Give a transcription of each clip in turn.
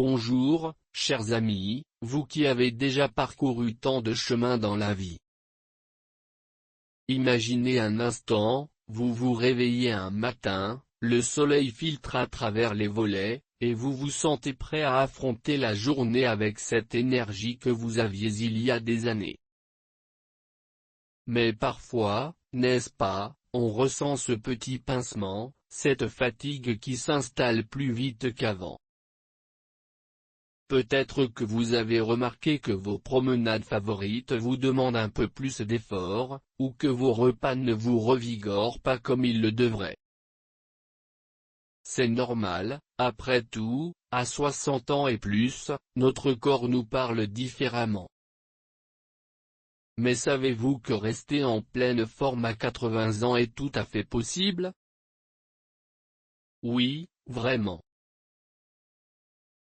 Bonjour, chers amis, vous qui avez déjà parcouru tant de chemins dans la vie. Imaginez un instant, vous vous réveillez un matin, le soleil filtre à travers les volets, et vous vous sentez prêt à affronter la journée avec cette énergie que vous aviez il y a des années. Mais parfois, n'est-ce pas, on ressent ce petit pincement, cette fatigue qui s'installe plus vite qu'avant. Peut-être que vous avez remarqué que vos promenades favorites vous demandent un peu plus d'effort, ou que vos repas ne vous revigorent pas comme ils le devraient. C'est normal, après tout, à 60 ans et plus, notre corps nous parle différemment. Mais savez-vous que rester en pleine forme à 80 ans est tout à fait possible? Oui, vraiment.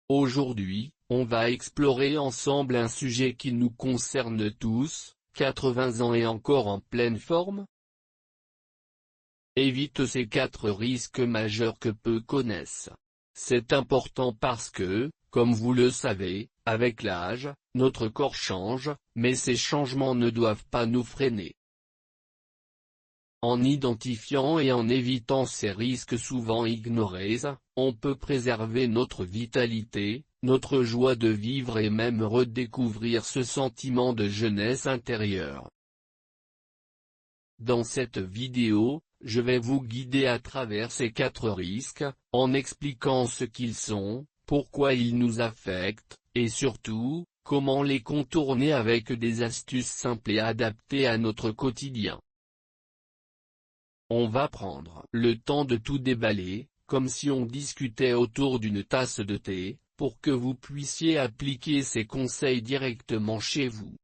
Aujourd'hui, on va explorer ensemble un sujet qui nous concerne tous, 80 ans et encore en pleine forme? Évite ces 4 risques majeurs que peu connaissent. C'est important parce que, comme vous le savez, avec l'âge, notre corps change, mais ces changements ne doivent pas nous freiner. En identifiant et en évitant ces risques souvent ignorés, on peut préserver notre vitalité, notre joie de vivre et même redécouvrir ce sentiment de jeunesse intérieure. Dans cette vidéo, je vais vous guider à travers ces 4 risques, en expliquant ce qu'ils sont, pourquoi ils nous affectent, et surtout, comment les contourner avec des astuces simples et adaptées à notre quotidien. On va prendre le temps de tout déballer, comme si on discutait autour d'une tasse de thé, pour que vous puissiez appliquer ces conseils directement chez vous.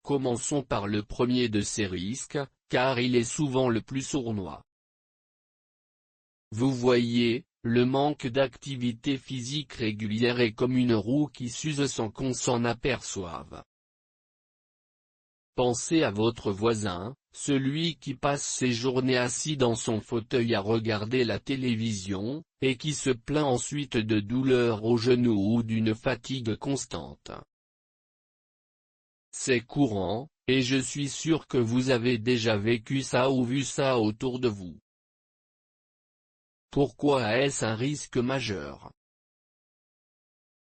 Commençons par le premier de ces risques, car il est souvent le plus sournois. Vous voyez, le manque d'activité physique régulière est comme une roue qui s'use sans qu'on s'en aperçoive. Pensez à votre voisin, celui qui passe ses journées assis dans son fauteuil à regarder la télévision, et qui se plaint ensuite de douleurs aux genoux ou d'une fatigue constante. C'est courant, et je suis sûr que vous avez déjà vécu ça ou vu ça autour de vous. Pourquoi est-ce un risque majeur?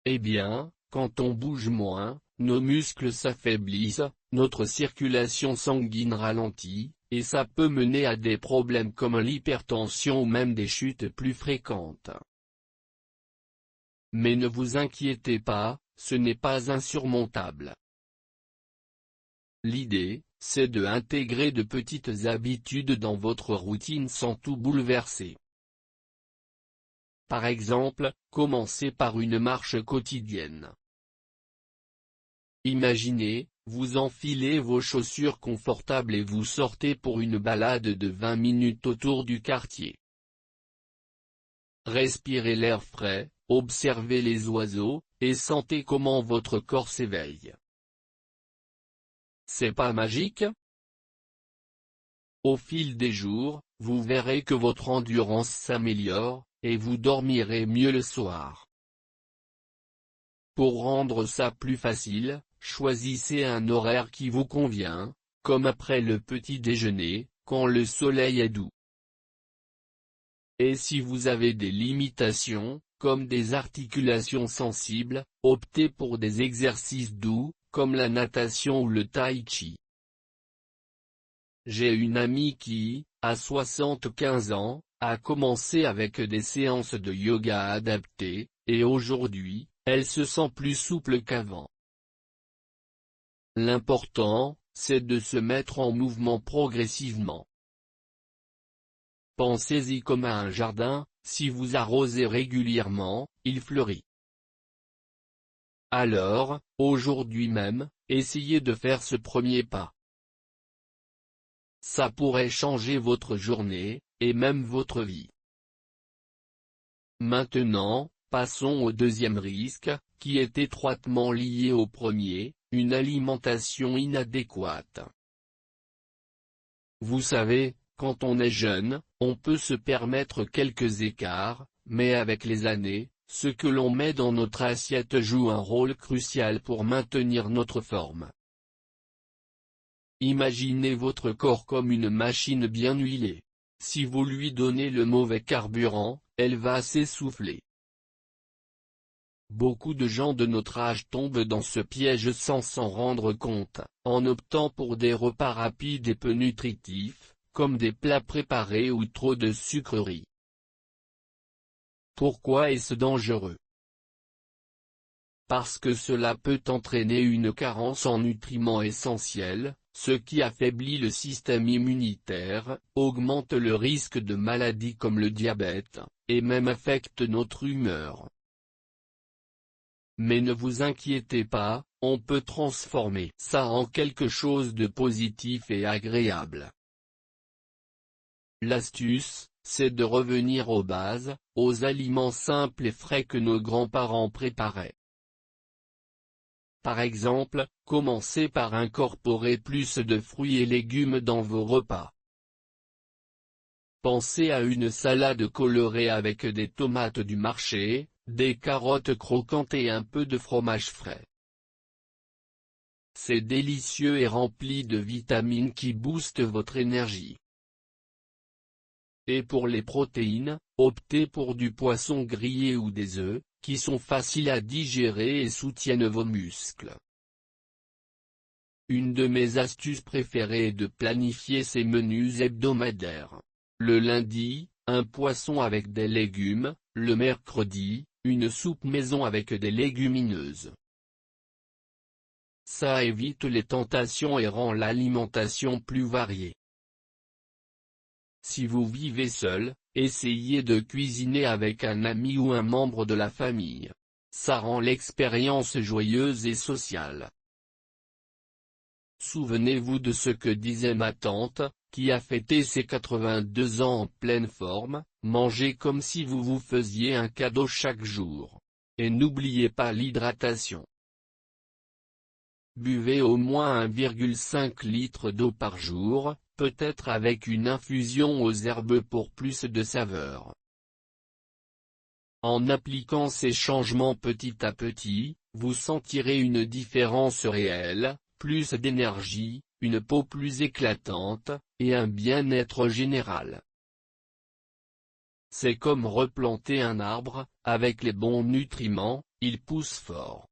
Eh bien, quand on bouge moins, nos muscles s'affaiblissent, notre circulation sanguine ralentit, et ça peut mener à des problèmes comme l'hypertension ou même des chutes plus fréquentes. Mais ne vous inquiétez pas, ce n'est pas insurmontable. L'idée, c'est de intégrer de petites habitudes dans votre routine sans tout bouleverser. Par exemple, commencez par une marche quotidienne. Imaginez, vous enfilez vos chaussures confortables et vous sortez pour une balade de 20 minutes autour du quartier. Respirez l'air frais, observez les oiseaux, et sentez comment votre corps s'éveille. C'est pas magique? Au fil des jours, vous verrez que votre endurance s'améliore, et vous dormirez mieux le soir. Pour rendre ça plus facile, choisissez un horaire qui vous convient, comme après le petit déjeuner, quand le soleil est doux. Et si vous avez des limitations, comme des articulations sensibles, optez pour des exercices doux, comme la natation ou le tai chi. J'ai une amie qui, à 75 ans, a commencé avec des séances de yoga adaptées, et aujourd'hui, elle se sent plus souple qu'avant. L'important, c'est de se mettre en mouvement progressivement. Pensez-y comme à un jardin, si vous arrosez régulièrement, il fleurit. Alors, aujourd'hui même, essayez de faire ce premier pas. Ça pourrait changer votre journée, et même votre vie. Maintenant, passons au deuxième risque, qui est étroitement lié au premier, une alimentation inadéquate. Vous savez, quand on est jeune, on peut se permettre quelques écarts, mais avec les années, Ce que l'on met dans notre assiette joue un rôle crucial pour maintenir notre forme. Imaginez votre corps comme une machine bien huilée. Si vous lui donnez le mauvais carburant, elle va s'essouffler. Beaucoup de gens de notre âge tombent dans ce piège sans s'en rendre compte, en optant pour des repas rapides et peu nutritifs, comme des plats préparés ou trop de sucreries. Pourquoi est-ce dangereux? Parce que cela peut entraîner une carence en nutriments essentiels, ce qui affaiblit le système immunitaire, augmente le risque de maladies comme le diabète, et même affecte notre humeur. Mais ne vous inquiétez pas, on peut transformer ça en quelque chose de positif et agréable. L'astuce, c'est de revenir aux bases, aux aliments simples et frais que nos grands-parents préparaient. Par exemple, commencez par incorporer plus de fruits et légumes dans vos repas. Pensez à une salade colorée avec des tomates du marché, des carottes croquantes et un peu de fromage frais. C'est délicieux et rempli de vitamines qui boostent votre énergie. Et pour les protéines, optez pour du poisson grillé ou des œufs, qui sont faciles à digérer et soutiennent vos muscles. Une de mes astuces préférées est de planifier ces menus hebdomadaires. Le lundi, un poisson avec des légumes, le mercredi, une soupe maison avec des légumineuses. Ça évite les tentations et rend l'alimentation plus variée. Si vous vivez seul, essayez de cuisiner avec un ami ou un membre de la famille. Ça rend l'expérience joyeuse et sociale. Souvenez-vous de ce que disait ma tante, qui a fêté ses 82 ans en pleine forme, mangez comme si vous vous faisiez un cadeau chaque jour. Et n'oubliez pas l'hydratation. Buvez au moins 1,5 litre d'eau par jour, peut-être avec une infusion aux herbes pour plus de saveur. En appliquant ces changements petit à petit, vous sentirez une différence réelle, plus d'énergie, une peau plus éclatante, et un bien-être général. C'est comme replanter un arbre, avec les bons nutriments, il pousse fort.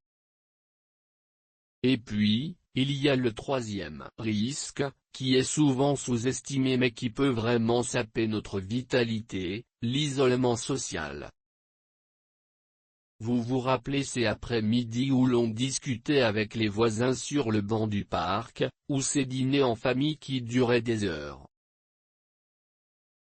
Et puis, il y a le troisième risque, qui est souvent sous-estimé mais qui peut vraiment saper notre vitalité, l'isolement social. Vous vous rappelez ces après-midi où l'on discutait avec les voisins sur le banc du parc, ou ces dîners en famille qui duraient des heures.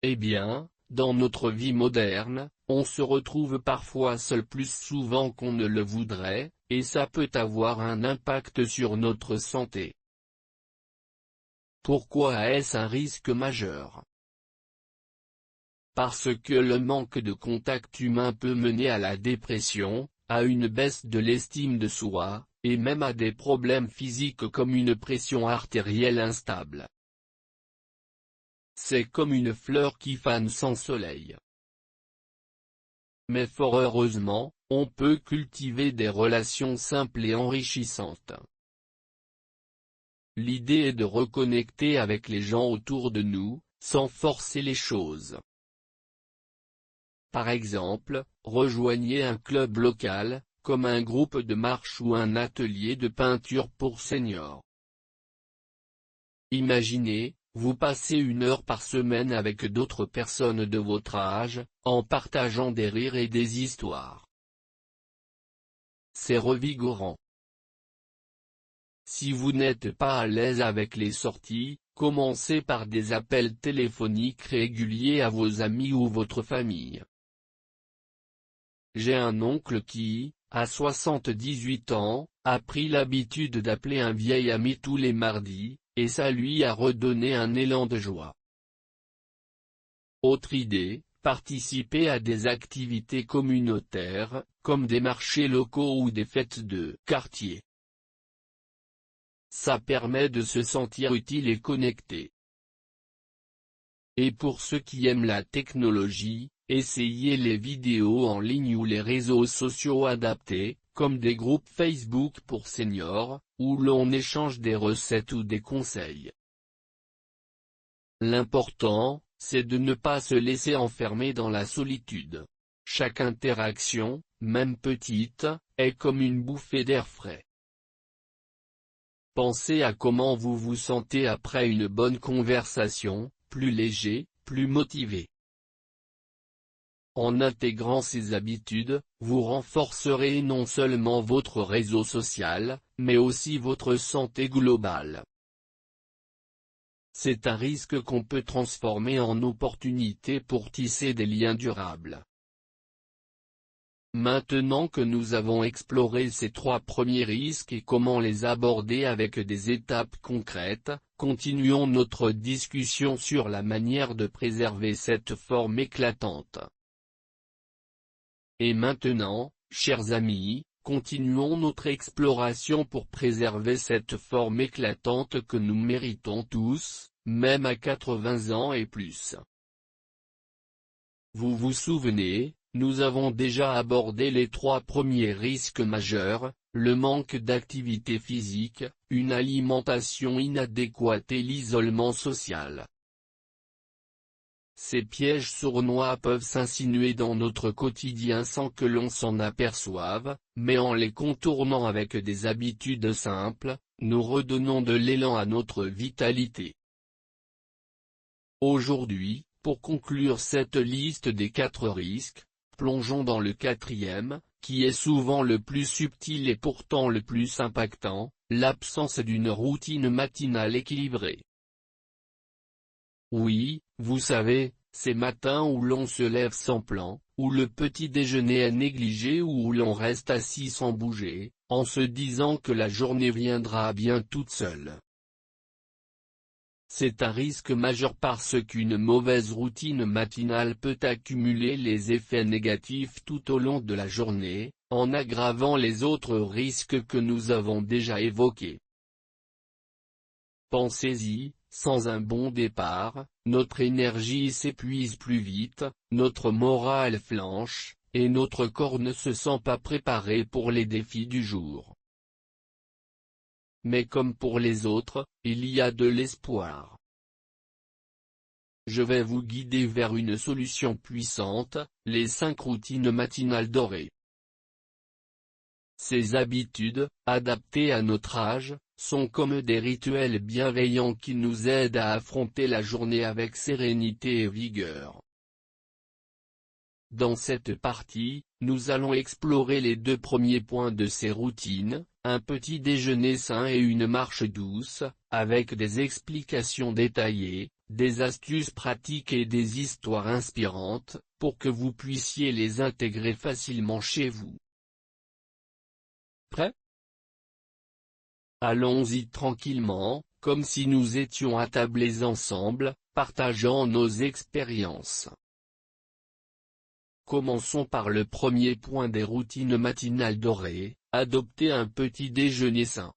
Eh bien, dans notre vie moderne, on se retrouve parfois seul plus souvent qu'on ne le voudrait, et ça peut avoir un impact sur notre santé. Pourquoi est-ce un risque majeur? Parce que le manque de contact humain peut mener à la dépression, à une baisse de l'estime de soi, et même à des problèmes physiques comme une pression artérielle instable. C'est comme une fleur qui fane sans soleil. Mais fort heureusement, on peut cultiver des relations simples et enrichissantes. L'idée est de reconnecter avec les gens autour de nous, sans forcer les choses. Par exemple, rejoignez un club local, comme un groupe de marche ou un atelier de peinture pour seniors. Imaginez, vous passez 1 heure par semaine avec d'autres personnes de votre âge, en partageant des rires et des histoires. C'est revigorant. Si vous n'êtes pas à l'aise avec les sorties, commencez par des appels téléphoniques réguliers à vos amis ou votre famille. J'ai un oncle qui, à 78 ans, a pris l'habitude d'appeler un vieil ami tous les mardis, et ça lui a redonné un élan de joie. Autre idée, participer à des activités communautaires, comme des marchés locaux ou des fêtes de quartier. Ça permet de se sentir utile et connecté. Et pour ceux qui aiment la technologie, essayez les vidéos en ligne ou les réseaux sociaux adaptés, comme des groupes Facebook pour seniors, où l'on échange des recettes ou des conseils. L'important, c'est de ne pas se laisser enfermer dans la solitude. Chaque interaction, même petite, est comme une bouffée d'air frais. Pensez à comment vous vous sentez après une bonne conversation, plus léger, plus motivé. En intégrant ces habitudes, vous renforcerez non seulement votre réseau social, mais aussi votre santé globale. C'est un risque qu'on peut transformer en opportunité pour tisser des liens durables. Maintenant que nous avons exploré ces 3 premiers risques et comment les aborder avec des étapes concrètes, continuons notre discussion sur la manière de préserver cette forme éclatante. Et maintenant, chers amis, continuons notre exploration pour préserver cette forme éclatante que nous méritons tous, même à 80 ans et plus. Vous vous souvenez, nous avons déjà abordé les 3 premiers risques majeurs, le manque d'activité physique, une alimentation inadéquate et l'isolement social. Ces pièges sournois peuvent s'insinuer dans notre quotidien sans que l'on s'en aperçoive, mais en les contournant avec des habitudes simples, nous redonnons de l'élan à notre vitalité. Aujourd'hui, pour conclure cette liste des 4 risques, plongeons dans le 4e, qui est souvent le plus subtil et pourtant le plus impactant, l'absence d'une routine matinale équilibrée. Oui, vous savez, ces matins où l'on se lève sans plan, où le petit déjeuner est négligé ou où l'on reste assis sans bouger, en se disant que la journée viendra bien toute seule. C'est un risque majeur parce qu'une mauvaise routine matinale peut accumuler les effets négatifs tout au long de la journée, en aggravant les autres risques que nous avons déjà évoqués. Pensez-y, sans un bon départ, notre énergie s'épuise plus vite, notre morale flanche, et notre corps ne se sent pas préparé pour les défis du jour. Mais comme pour les autres, il y a de l'espoir. Je vais vous guider vers une solution puissante, les 5 routines matinales dorées. Ces habitudes, adaptées à notre âge, sont comme des rituels bienveillants qui nous aident à affronter la journée avec sérénité et vigueur. Dans cette partie, nous allons explorer les 2 premiers points de ces routines, un petit déjeuner sain et une marche douce, avec des explications détaillées, des astuces pratiques et des histoires inspirantes, pour que vous puissiez les intégrer facilement chez vous. Prêt? Allons-y tranquillement, comme si nous étions attablés ensemble, partageant nos expériences. Commençons par le premier point des routines matinales dorées, adopter un petit déjeuner sain.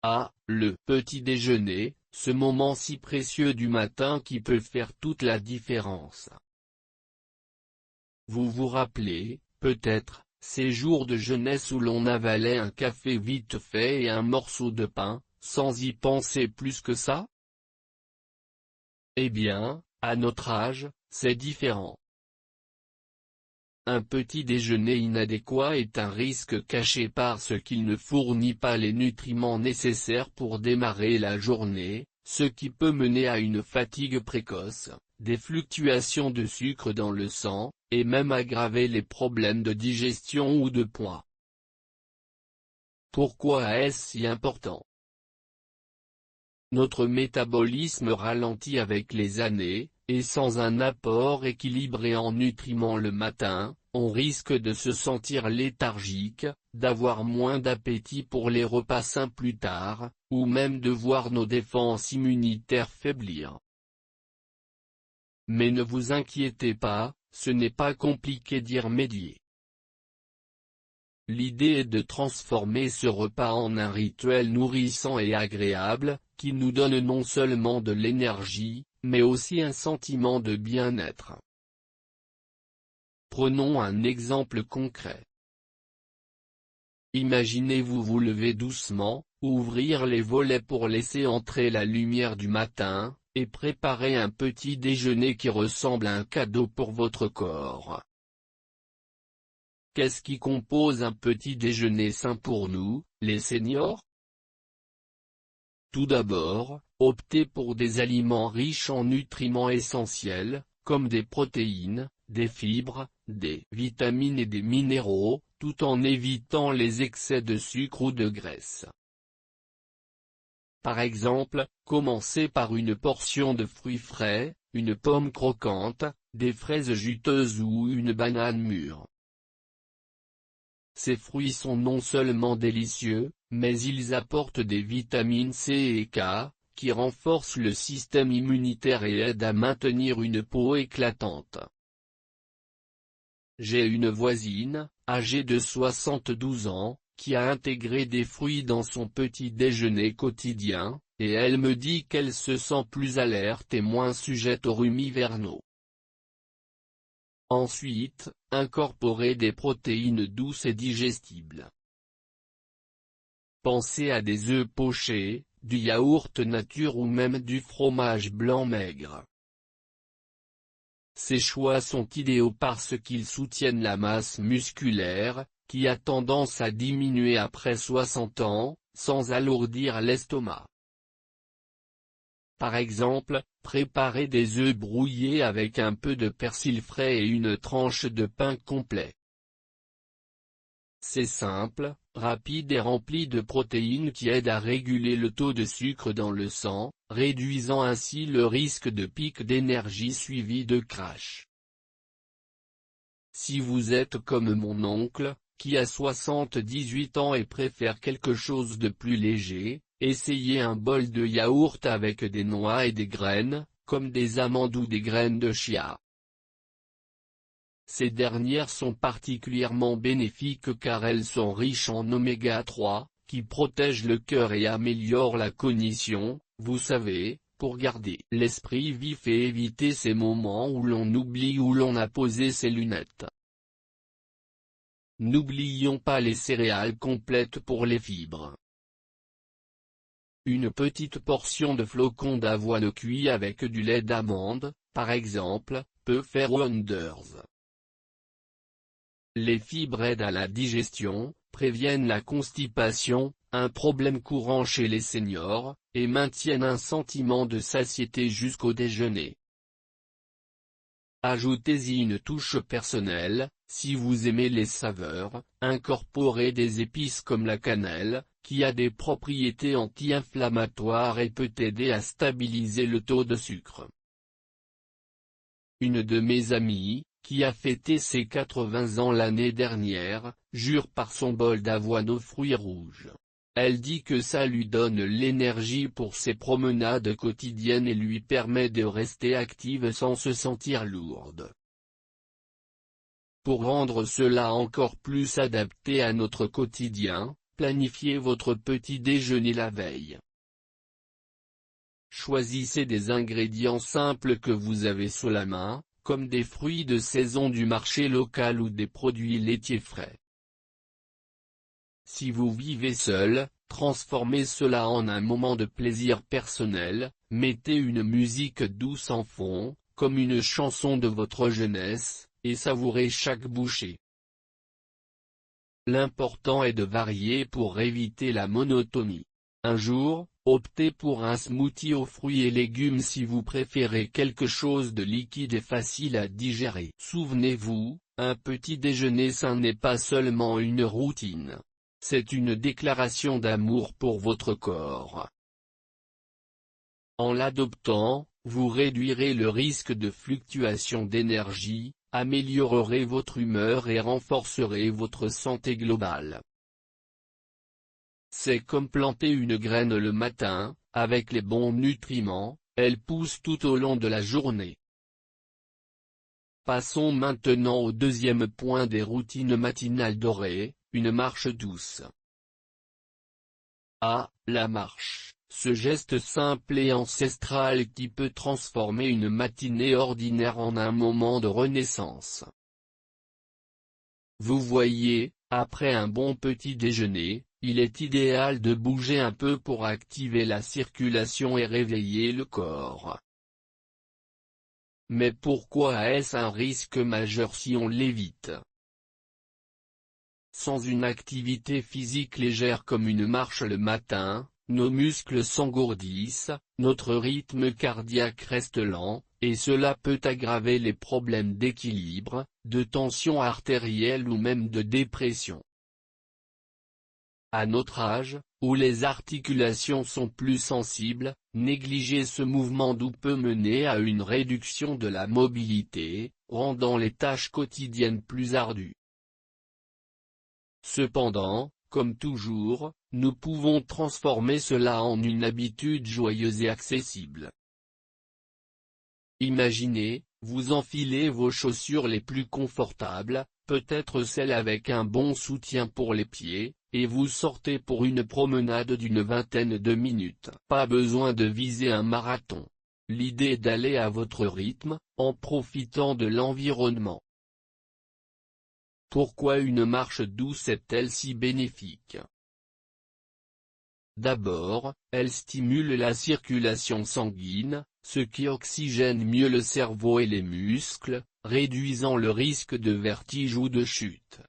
Ah, le petit déjeuner, ce moment si précieux du matin qui peut faire toute la différence. Vous vous rappelez, peut-être, ces jours de jeunesse où l'on avalait un café vite fait et un morceau de pain, sans y penser plus que ça? Eh bien, à notre âge, c'est différent. Un petit déjeuner inadéquat est un risque caché parce qu'il ne fournit pas les nutriments nécessaires pour démarrer la journée, ce qui peut mener à une fatigue précoce, des fluctuations de sucre dans le sang, et même aggraver les problèmes de digestion ou de poids. Pourquoi est-ce si important? Notre métabolisme ralentit avec les années, et sans un apport équilibré en nutriments le matin, on risque de se sentir léthargique, d'avoir moins d'appétit pour les repas sains plus tard, ou même de voir nos défenses immunitaires faiblir. Mais ne vous inquiétez pas, ce n'est pas compliqué d'y remédier. L'idée est de transformer ce repas en un rituel nourrissant et agréable, qui nous donne non seulement de l'énergie, mais aussi un sentiment de bien-être. Prenons un exemple concret. Imaginez-vous vous lever doucement, ouvrir les volets pour laisser entrer la lumière du matin, et préparer un petit déjeuner qui ressemble à un cadeau pour votre corps. Qu'est-ce qui compose un petit déjeuner sain pour nous, les seniors? Tout d'abord, optez pour des aliments riches en nutriments essentiels, comme des protéines, des fibres, des vitamines et des minéraux, tout en évitant les excès de sucre ou de graisse. Par exemple, commencez par une portion de fruits frais, une pomme croquante, des fraises juteuses ou une banane mûre. Ces fruits sont non seulement délicieux, mais ils apportent des vitamines C et K, qui renforcent le système immunitaire et aident à maintenir une peau éclatante. J'ai une voisine, âgée de 72 ans, qui a intégré des fruits dans son petit déjeuner quotidien, et elle me dit qu'elle se sent plus alerte et moins sujette aux rhumes hivernaux. Ensuite, incorporez des protéines douces et digestibles. Pensez à des œufs pochés, du yaourt nature ou même du fromage blanc maigre. Ces choix sont idéaux parce qu'ils soutiennent la masse musculaire, qui a tendance à diminuer après 60 ans, sans alourdir l'estomac. Par exemple, préparez des œufs brouillés avec un peu de persil frais et une tranche de pain complet. C'est simple, rapide et rempli de protéines qui aident à réguler le taux de sucre dans le sang, réduisant ainsi le risque de pic d'énergie suivi de crash. Si vous êtes comme mon oncle, qui a 78 ans et préfère quelque chose de plus léger, essayez un bol de yaourt avec des noix et des graines, comme des amandes ou des graines de chia. Ces dernières sont particulièrement bénéfiques car elles sont riches en oméga 3, qui protègent le cœur et améliorent la cognition, vous savez, pour garder l'esprit vif et éviter ces moments où l'on oublie où l'on a posé ses lunettes. N'oublions pas les céréales complètes pour les fibres. Une petite portion de flocons d'avoine cuits avec du lait d'amande, par exemple, peut faire wonders. Les fibres aident à la digestion, préviennent la constipation, un problème courant chez les seniors, et maintiennent un sentiment de satiété jusqu'au déjeuner. Ajoutez-y une touche personnelle, si vous aimez les saveurs, incorporez des épices comme la cannelle, qui a des propriétés anti-inflammatoires et peut aider à stabiliser le taux de sucre. Une de mes amies, qui a fêté ses 80 ans l'année dernière, jure par son bol d'avoine aux fruits rouges. Elle dit que ça lui donne l'énergie pour ses promenades quotidiennes et lui permet de rester active sans se sentir lourde. Pour rendre cela encore plus adapté à notre quotidien, planifiez votre petit déjeuner la veille. Choisissez des ingrédients simples que vous avez sous la main, comme des fruits de saison du marché local ou des produits laitiers frais. Si vous vivez seul, transformez cela en un moment de plaisir personnel, mettez une musique douce en fond, comme une chanson de votre jeunesse, et savourez chaque bouchée. L'important est de varier pour éviter la monotonie. Un jour, optez pour un smoothie aux fruits et légumes si vous préférez quelque chose de liquide et facile à digérer. Souvenez-vous, un petit déjeuner sain n'est pas seulement une routine. C'est une déclaration d'amour pour votre corps. En l'adoptant, vous réduirez le risque de fluctuation d'énergie, améliorerez votre humeur et renforcerez votre santé globale. C'est comme planter une graine le matin, avec les bons nutriments, elle pousse tout au long de la journée. Passons maintenant au deuxième point des routines matinales dorées, une marche douce. Ah, la marche, ce geste simple et ancestral qui peut transformer une matinée ordinaire en un moment de renaissance. Vous voyez, après un bon petit déjeuner, il est idéal de bouger un peu pour activer la circulation et réveiller le corps. Mais pourquoi est-ce un risque majeur si on l'évite? Sans une activité physique légère comme une marche le matin, nos muscles s'engourdissent, notre rythme cardiaque reste lent, et cela peut aggraver les problèmes d'équilibre, de tension artérielle ou même de dépression. À notre âge, où les articulations sont plus sensibles, négliger ce mouvement doux peut mener à une réduction de la mobilité, rendant les tâches quotidiennes plus ardues. Cependant, comme toujours, nous pouvons transformer cela en une habitude joyeuse et accessible. Imaginez, vous enfilez vos chaussures les plus confortables, peut-être celles avec un bon soutien pour les pieds, et vous sortez pour une promenade d'une vingtaine de minutes. Pas besoin de viser un marathon. L'idée est d'aller à votre rythme, en profitant de l'environnement. Pourquoi une marche douce est-elle si bénéfique? D'abord, elle stimule la circulation sanguine, ce qui oxygène mieux le cerveau et les muscles, réduisant le risque de vertige ou de chute.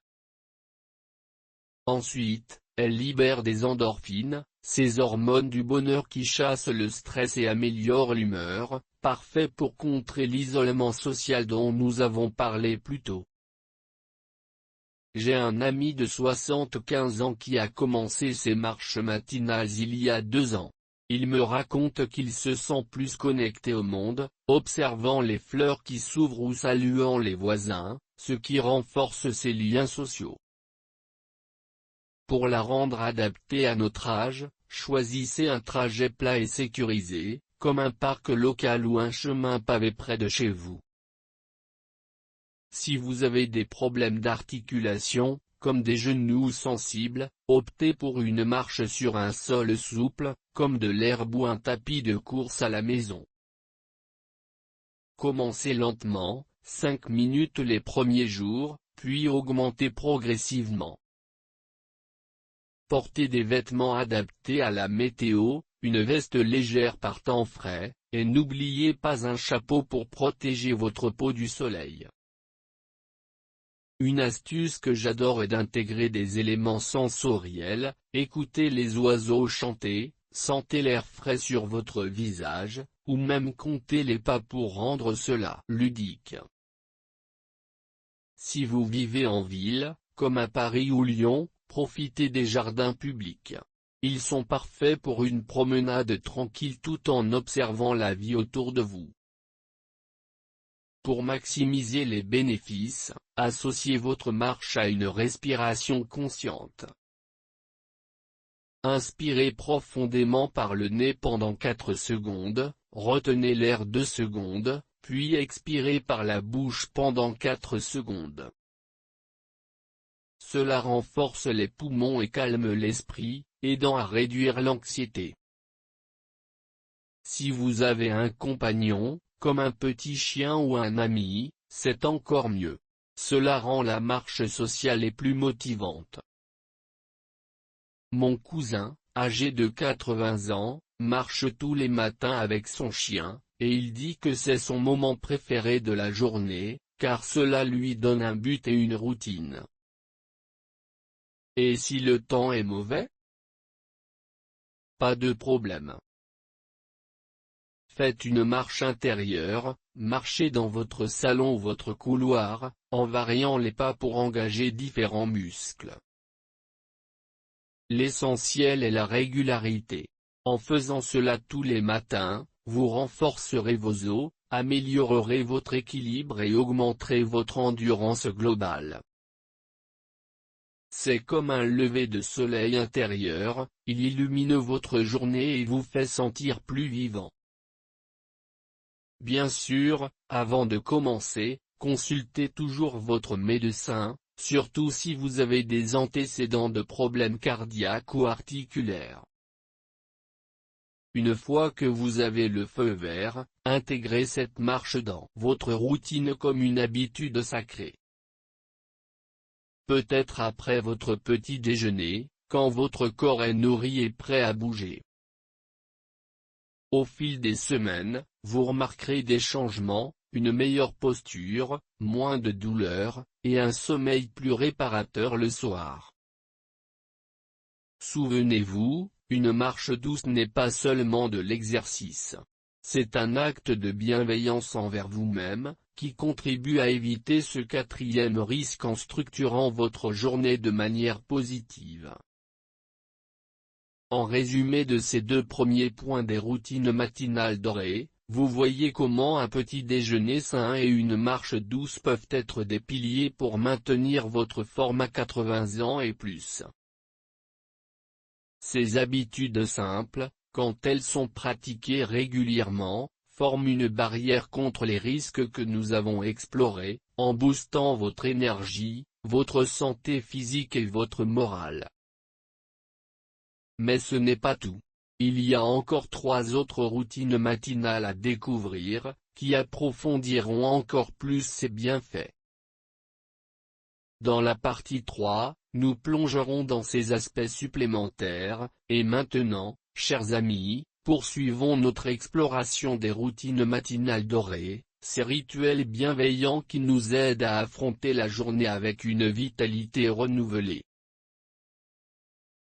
Ensuite, elle libère des endorphines, ces hormones du bonheur qui chassent le stress et améliorent l'humeur, parfait pour contrer l'isolement social dont nous avons parlé plus tôt. J'ai un ami de 75 ans qui a commencé ses marches matinales il y a 2 ans. Il me raconte qu'il se sent plus connecté au monde, observant les fleurs qui s'ouvrent ou saluant les voisins, ce qui renforce ses liens sociaux. Pour la rendre adaptée à notre âge, choisissez un trajet plat et sécurisé, comme un parc local ou un chemin pavé près de chez vous. Si vous avez des problèmes d'articulation, comme des genoux sensibles, optez pour une marche sur un sol souple, comme de l'herbe ou un tapis de course à la maison. Commencez lentement, 5 minutes les premiers jours, puis augmentez progressivement. Portez des vêtements adaptés à la météo, une veste légère par temps frais, et n'oubliez pas un chapeau pour protéger votre peau du soleil. Une astuce que j'adore est d'intégrer des éléments sensoriels, écoutez les oiseaux chanter, sentez l'air frais sur votre visage, ou même comptez les pas pour rendre cela ludique. Si vous vivez en ville, comme à Paris ou Lyon, profitez des jardins publics. Ils sont parfaits pour une promenade tranquille tout en observant la vie autour de vous. Pour maximiser les bénéfices, associez votre marche à une respiration consciente. Inspirez profondément par le nez pendant 4 secondes, retenez l'air 2 secondes, puis expirez par la bouche pendant 4 secondes. Cela renforce les poumons et calme l'esprit, aidant à réduire l'anxiété. Si vous avez un compagnon, comme un petit chien ou un ami, c'est encore mieux. Cela rend la marche sociale et plus motivante. Mon cousin, âgé de 80 ans, marche tous les matins avec son chien, et il dit que c'est son moment préféré de la journée, car cela lui donne un but et une routine. Et si le temps est mauvais? Pas de problème. Faites une marche intérieure, marchez dans votre salon ou votre couloir, en variant les pas pour engager différents muscles. L'essentiel est la régularité. En faisant cela tous les matins, vous renforcerez vos os, améliorerez votre équilibre et augmenterez votre endurance globale. C'est comme un lever de soleil intérieur, il illumine votre journée et vous fait sentir plus vivant. Bien sûr, avant de commencer, consultez toujours votre médecin, surtout si vous avez des antécédents de problèmes cardiaques ou articulaires. Une fois que vous avez le feu vert, intégrez cette marche dans votre routine comme une habitude sacrée. peut-être après votre petit déjeuner, quand votre corps est nourri et prêt à bouger. Au fil des semaines, vous remarquerez des changements, une meilleure posture, moins de douleur, et un sommeil plus réparateur le soir. Souvenez-vous, une marche douce n'est pas seulement de l'exercice. C'est un acte de bienveillance envers vous-même, qui contribue à éviter ce quatrième risque en structurant votre journée de manière positive. En résumé de ces deux premiers points des routines matinales dorées, vous voyez comment un petit déjeuner sain et une marche douce peuvent être des piliers pour maintenir votre forme à 80 ans et plus. Ces habitudes simples, quand elles sont pratiquées régulièrement, forment une barrière contre les risques que nous avons explorés, en boostant votre énergie, votre santé physique et votre morale. Mais ce n'est pas tout. Il y a encore 3 autres routines matinales à découvrir, qui approfondiront encore plus ces bienfaits. Dans la partie 3, nous plongerons dans ces aspects supplémentaires, et maintenant, chers amis, poursuivons notre exploration des routines matinales dorées, ces rituels bienveillants qui nous aident à affronter la journée avec une vitalité renouvelée.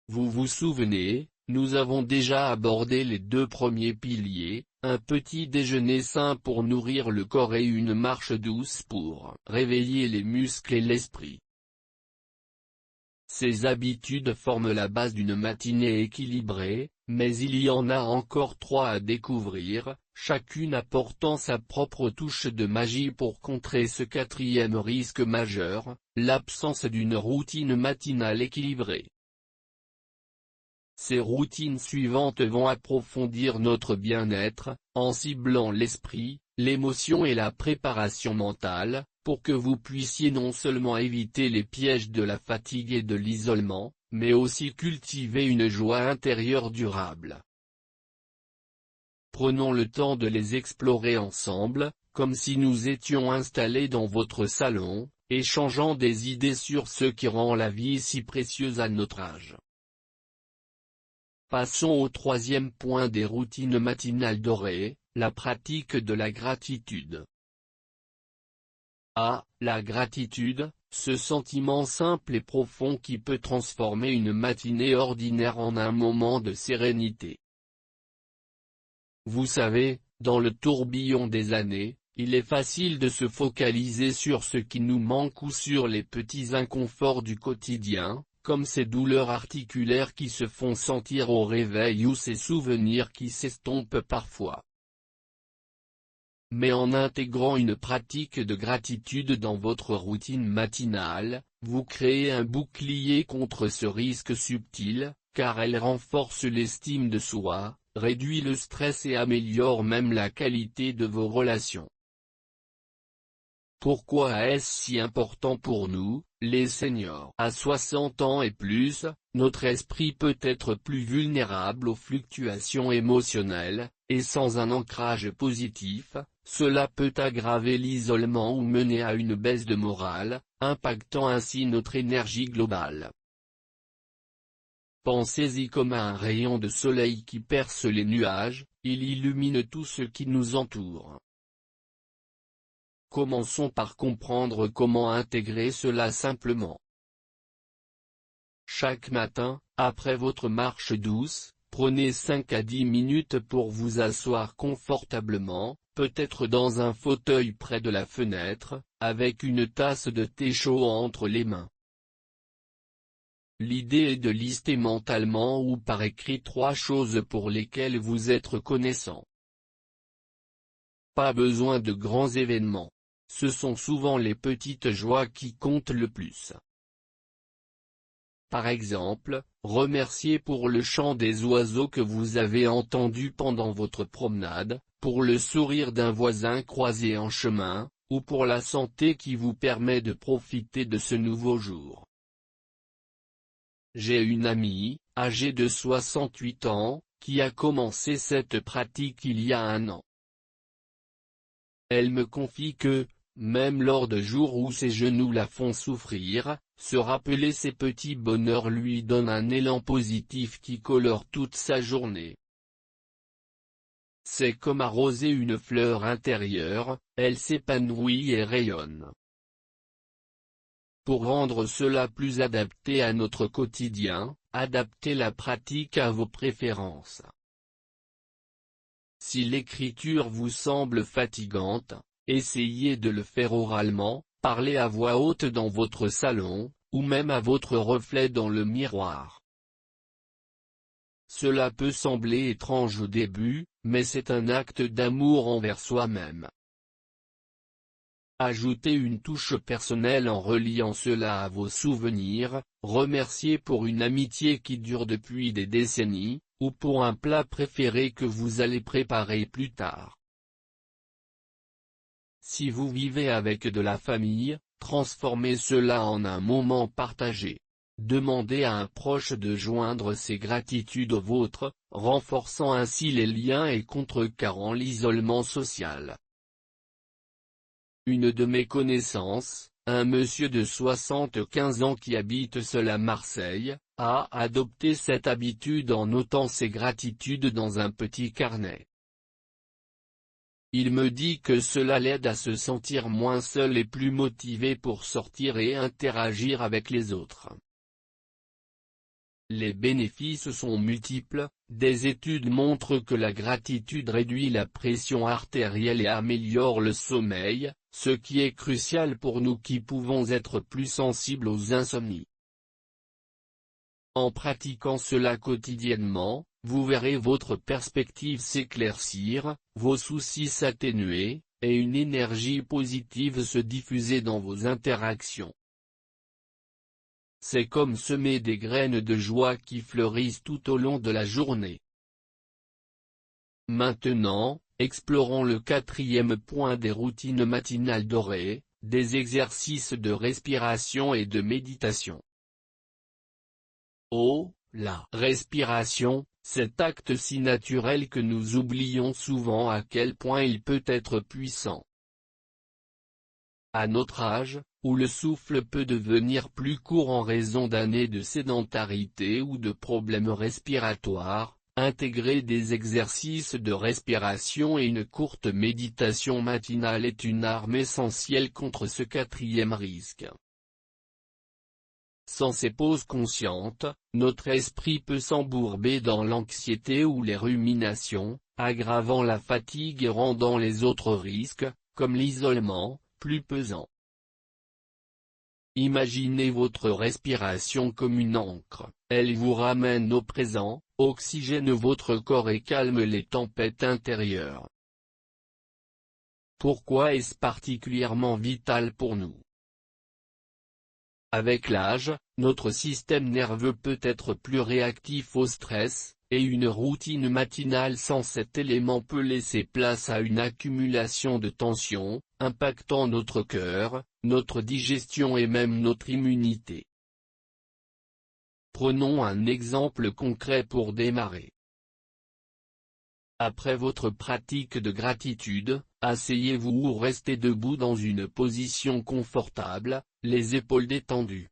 Vous vous souvenez, nous avons déjà abordé les 2 premiers piliers, un petit déjeuner sain pour nourrir le corps et une marche douce pour réveiller les muscles et l'esprit. Ces habitudes forment la base d'une matinée équilibrée, mais il y en a encore 3 à découvrir, chacune apportant sa propre touche de magie pour contrer ce quatrième risque majeur, l'absence d'une routine matinale équilibrée. Ces routines suivantes vont approfondir notre bien-être, en ciblant l'esprit, l'émotion et la préparation mentale, pour que vous puissiez non seulement éviter les pièges de la fatigue et de l'isolement, mais aussi cultiver une joie intérieure durable. Prenons le temps de les explorer ensemble, comme si nous étions installés dans votre salon, échangeant des idées sur ce qui rend la vie si précieuse à notre âge. Passons au 3e point des routines matinales dorées, la pratique de la gratitude. La gratitude, ce sentiment simple et profond qui peut transformer une matinée ordinaire en un moment de sérénité. Vous savez, dans le tourbillon des années, il est facile de se focaliser sur ce qui nous manque ou sur les petits inconforts du quotidien, comme ces douleurs articulaires qui se font sentir au réveil ou ces souvenirs qui s'estompent parfois. Mais en intégrant une pratique de gratitude dans votre routine matinale, vous créez un bouclier contre ce risque subtil, car elle renforce l'estime de soi, réduit le stress et améliore même la qualité de vos relations. Pourquoi est-ce si important pour nous, les seniors? À 60 ans et plus, notre esprit peut être plus vulnérable aux fluctuations émotionnelles, et sans un ancrage positif, cela peut aggraver l'isolement ou mener à une baisse de morale, impactant ainsi notre énergie globale. Pensez-y comme à un rayon de soleil qui perce les nuages, il illumine tout ce qui nous entoure. Commençons par comprendre comment intégrer cela simplement. Chaque matin, après votre marche douce, prenez 5 à 10 minutes pour vous asseoir confortablement, peut-être dans un fauteuil près de la fenêtre, avec une tasse de thé chaud entre les mains. L'idée est de lister mentalement ou par écrit 3 choses pour lesquelles vous êtes reconnaissant. Pas besoin de grands événements. Ce sont souvent les petites joies qui comptent le plus. Par exemple, remercier pour le chant des oiseaux que vous avez entendu pendant votre promenade, pour le sourire d'un voisin croisé en chemin, ou pour la santé qui vous permet de profiter de ce nouveau jour. J'ai une amie, âgée de 68 ans, qui a commencé cette pratique il y a 1 an. Elle me confie que, même lors de jours où ses genoux la font souffrir, se rappeler ces petits bonheurs lui donne un élan positif qui colore toute sa journée. C'est comme arroser une fleur intérieure, elle s'épanouit et rayonne. Pour rendre cela plus adapté à notre quotidien, adaptez la pratique à vos préférences. Si l'écriture vous semble fatigante, essayez de le faire oralement, parlez à voix haute dans votre salon, ou même à votre reflet dans le miroir. Cela peut sembler étrange au début, mais c'est un acte d'amour envers soi-même. Ajoutez une touche personnelle en reliant cela à vos souvenirs, remerciez pour une amitié qui dure depuis des décennies, ou pour un plat préféré que vous allez préparer plus tard. Si vous vivez avec de la famille, transformez cela en un moment partagé. Demandez à un proche de joindre ses gratitudes aux vôtres, renforçant ainsi les liens et contrecarrant l'isolement social. Une de mes connaissances, un monsieur de 75 ans qui habite seul à Marseille, a adopté cette habitude en notant ses gratitudes dans un petit carnet. Il me dit que cela l'aide à se sentir moins seul et plus motivé pour sortir et interagir avec les autres. Les bénéfices sont multiples, des études montrent que la gratitude réduit la pression artérielle et améliore le sommeil, ce qui est crucial pour nous qui pouvons être plus sensibles aux insomnies. En pratiquant cela quotidiennement, vous verrez votre perspective s'éclaircir, vos soucis s'atténuer, et une énergie positive se diffuser dans vos interactions. C'est comme semer des graines de joie qui fleurissent tout au long de la journée. Maintenant, explorons le 4e point des routines matinales dorées, des exercices de respiration et de méditation. Oh, la respiration, cet acte si naturel que nous oublions souvent à quel point il peut être puissant. À notre âge, où le souffle peut devenir plus court en raison d'années de sédentarité ou de problèmes respiratoires, intégrer des exercices de respiration et une courte méditation matinale est une arme essentielle contre ce 4e risque. Sans ces pauses conscientes, notre esprit peut s'embourber dans l'anxiété ou les ruminations, aggravant la fatigue et rendant les autres risques, comme l'isolement, plus pesants. Imaginez votre respiration comme une ancre, elle vous ramène au présent, oxygène votre corps et calme les tempêtes intérieures. Pourquoi est-ce particulièrement vital pour nous? Avec l'âge, notre système nerveux peut être plus réactif au stress, et une routine matinale sans cet élément peut laisser place à une accumulation de tension, impactant notre cœur, notre digestion et même notre immunité. Prenons un exemple concret pour démarrer. Après votre pratique de gratitude, asseyez-vous ou restez debout dans une position confortable, les épaules détendues.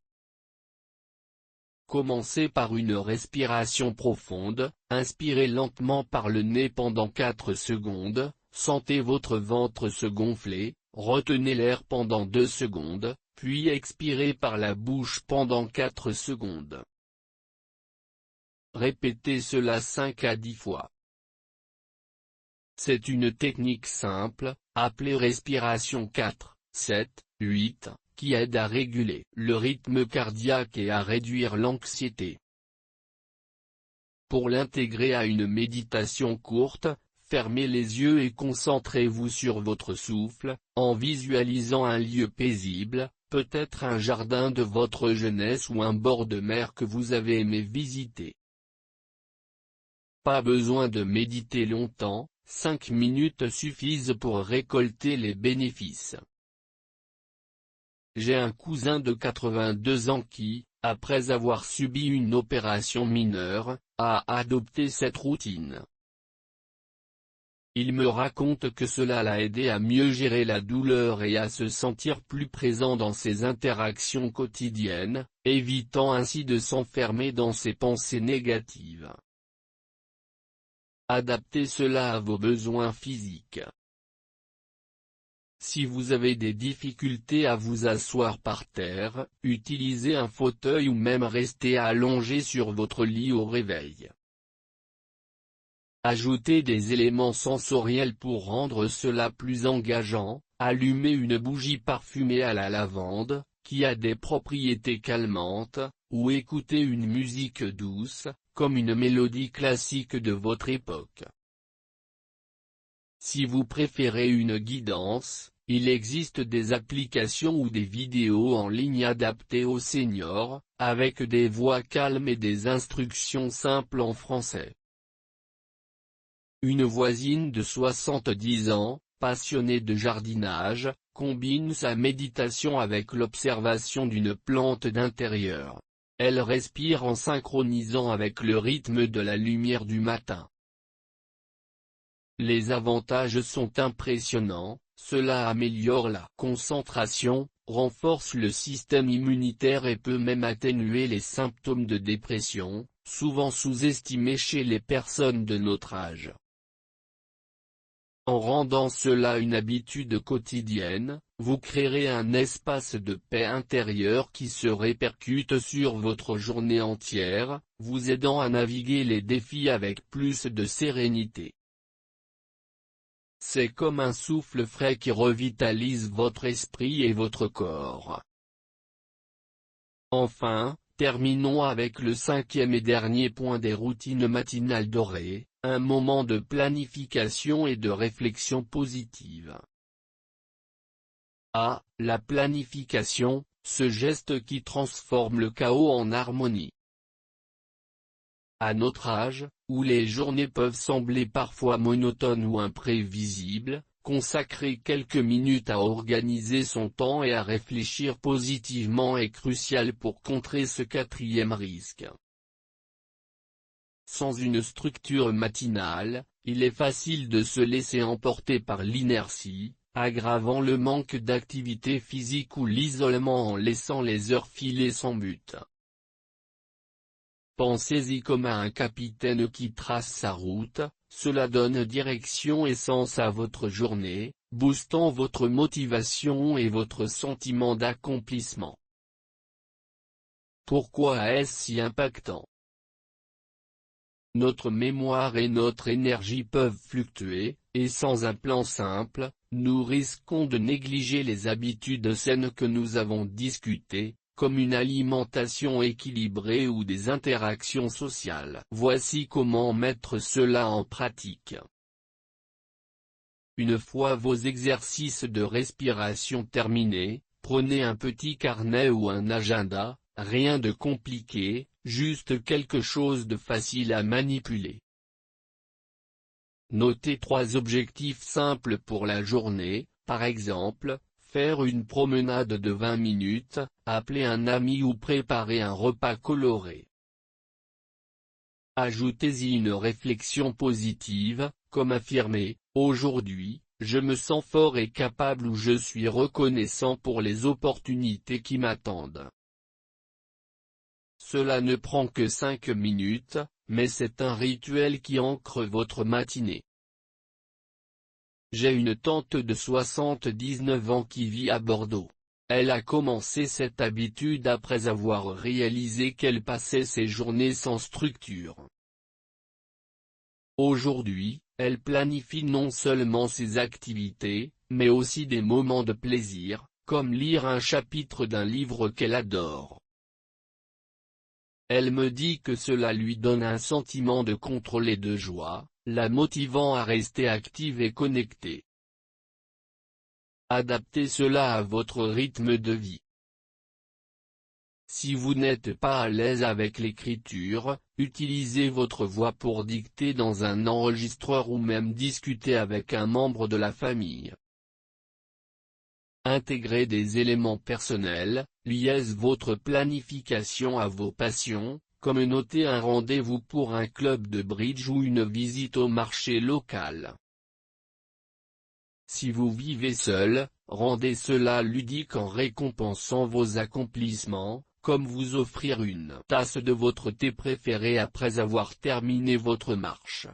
Commencez par une respiration profonde, inspirez lentement par le nez pendant 4 secondes, sentez votre ventre se gonfler, retenez l'air pendant 2 secondes, puis expirez par la bouche pendant 4 secondes. Répétez cela 5 à 10 fois. C'est une technique simple, appelée respiration 4, 7, 8, qui aide à réguler le rythme cardiaque et à réduire l'anxiété. Pour l'intégrer à une méditation courte, fermez les yeux et concentrez-vous sur votre souffle, en visualisant un lieu paisible, peut-être un jardin de votre jeunesse ou un bord de mer que vous avez aimé visiter. Pas besoin de méditer longtemps, 5 minutes suffisent pour récolter les bénéfices. J'ai un cousin de 82 ans qui, après avoir subi une opération mineure, a adopté cette routine. Il me raconte que cela l'a aidé à mieux gérer la douleur et à se sentir plus présent dans ses interactions quotidiennes, évitant ainsi de s'enfermer dans ses pensées négatives. Adaptez cela à vos besoins physiques. Si vous avez des difficultés à vous asseoir par terre, utilisez un fauteuil ou même restez allongé sur votre lit au réveil. Ajoutez des éléments sensoriels pour rendre cela plus engageant, allumez une bougie parfumée à la lavande, qui a des propriétés calmantes, ou écoutez une musique douce, comme une mélodie classique de votre époque. Si vous préférez une guidance, il existe des applications ou des vidéos en ligne adaptées aux seniors, avec des voix calmes et des instructions simples en français. Une voisine de 70 ans, passionnée de jardinage, combine sa méditation avec l'observation d'une plante d'intérieur. Elle respire en synchronisant avec le rythme de la lumière du matin. Les avantages sont impressionnants, cela améliore la concentration, renforce le système immunitaire et peut même atténuer les symptômes de dépression, souvent sous-estimés chez les personnes de notre âge. En rendant cela une habitude quotidienne, vous créerez un espace de paix intérieure qui se répercute sur votre journée entière, vous aidant à naviguer les défis avec plus de sérénité. C'est comme un souffle frais qui revitalise votre esprit et votre corps. Enfin, terminons avec le 5e et dernier point des routines matinales dorées, un moment de planification et de réflexion positive. La planification, ce geste qui transforme le chaos en harmonie. À notre âge, où les journées peuvent sembler parfois monotones ou imprévisibles, consacrer quelques minutes à organiser son temps et à réfléchir positivement est crucial pour contrer ce 4e risque. Sans une structure matinale, il est facile de se laisser emporter par l'inertie, aggravant le manque d'activité physique ou l'isolement en laissant les heures filer sans but. Pensez-y comme à un capitaine qui trace sa route, cela donne direction et sens à votre journée, boostant votre motivation et votre sentiment d'accomplissement. Pourquoi est-ce si impactant? Notre mémoire et notre énergie peuvent fluctuer, et sans un plan simple, nous risquons de négliger les habitudes saines que nous avons discutées, comme une alimentation équilibrée ou des interactions sociales. Voici comment mettre cela en pratique. Une fois vos exercices de respiration terminés, prenez un petit carnet ou un agenda, rien de compliqué, juste quelque chose de facile à manipuler. Notez 3 objectifs simples pour la journée, par exemple, faire une promenade de 20 minutes, appeler un ami ou préparer un repas coloré. Ajoutez-y une réflexion positive, comme affirmer « Aujourd'hui, je me sens fort et capable » ou « Je suis reconnaissant pour les opportunités qui m'attendent ». Cela ne prend que 5 minutes, mais c'est un rituel qui ancre votre matinée. J'ai une tante de 79 ans qui vit à Bordeaux. Elle a commencé cette habitude après avoir réalisé qu'elle passait ses journées sans structure. Aujourd'hui, elle planifie non seulement ses activités, mais aussi des moments de plaisir, comme lire un chapitre d'un livre qu'elle adore. Elle me dit que cela lui donne un sentiment de contrôle et de joie, la motivant à rester active et connectée. Adaptez cela à votre rythme de vie. Si vous n'êtes pas à l'aise avec l'écriture, utilisez votre voix pour dicter dans un enregistreur ou même discuter avec un membre de la famille. Intégrez des éléments personnels, liez votre planification à vos passions, comme noter un rendez-vous pour un club de bridge ou une visite au marché local. Si vous vivez seul, rendez cela ludique en récompensant vos accomplissements, comme vous offrir une tasse de votre thé préféré après avoir terminé votre marche.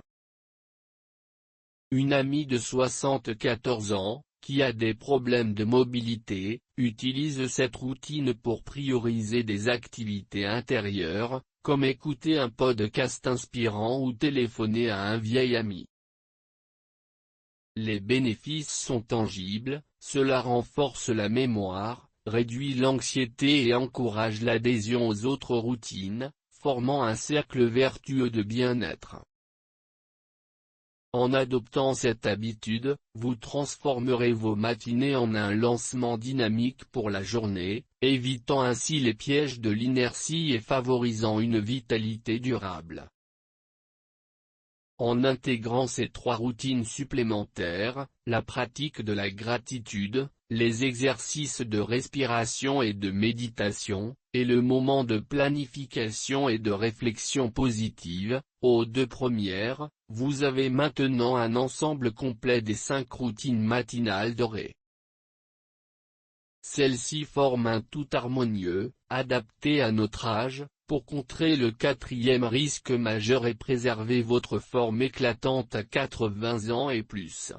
Une amie de 74 ans, qui a des problèmes de mobilité, utilise cette routine pour prioriser des activités intérieures, comme écouter un podcast inspirant ou téléphoner à un vieil ami. Les bénéfices sont tangibles, cela renforce la mémoire, réduit l'anxiété et encourage l'adhésion aux autres routines, formant un cercle vertueux de bien-être. En adoptant cette habitude, vous transformerez vos matinées en un lancement dynamique pour la journée, évitant ainsi les pièges de l'inertie et favorisant une vitalité durable. En intégrant ces 3 routines supplémentaires, la pratique de la gratitude, les exercices de respiration et de méditation, et le moment de planification et de réflexion positive, aux 2 premières, vous avez maintenant un ensemble complet des 5 routines matinales dorées. Celles-ci forment un tout harmonieux, adapté à notre âge, pour contrer le 4e risque majeur et préserver votre forme éclatante à 80 ans et plus.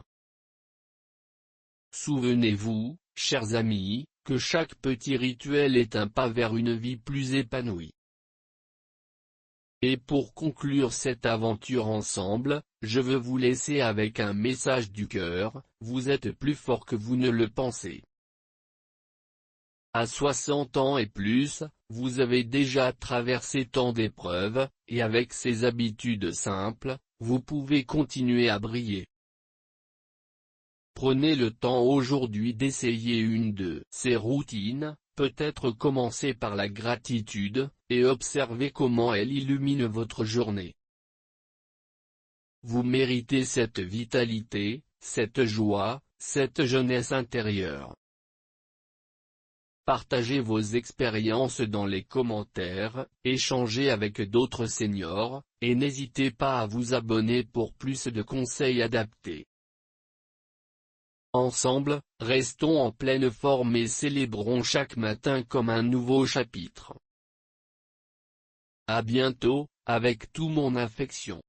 Souvenez-vous, chers amis, que chaque petit rituel est un pas vers une vie plus épanouie. Et pour conclure cette aventure ensemble, je veux vous laisser avec un message du cœur, vous êtes plus fort que vous ne le pensez. À 60 ans et plus, vous avez déjà traversé tant d'épreuves, et avec ces habitudes simples, vous pouvez continuer à briller. Prenez le temps aujourd'hui d'essayer une de ces routines, peut-être commencer par la gratitude, et observez comment elle illumine votre journée. Vous méritez cette vitalité, cette joie, cette jeunesse intérieure. Partagez vos expériences dans les commentaires, échangez avec d'autres seniors, et n'hésitez pas à vous abonner pour plus de conseils adaptés. Ensemble, restons en pleine forme et célébrons chaque matin comme un nouveau chapitre. À bientôt, avec tout mon affection.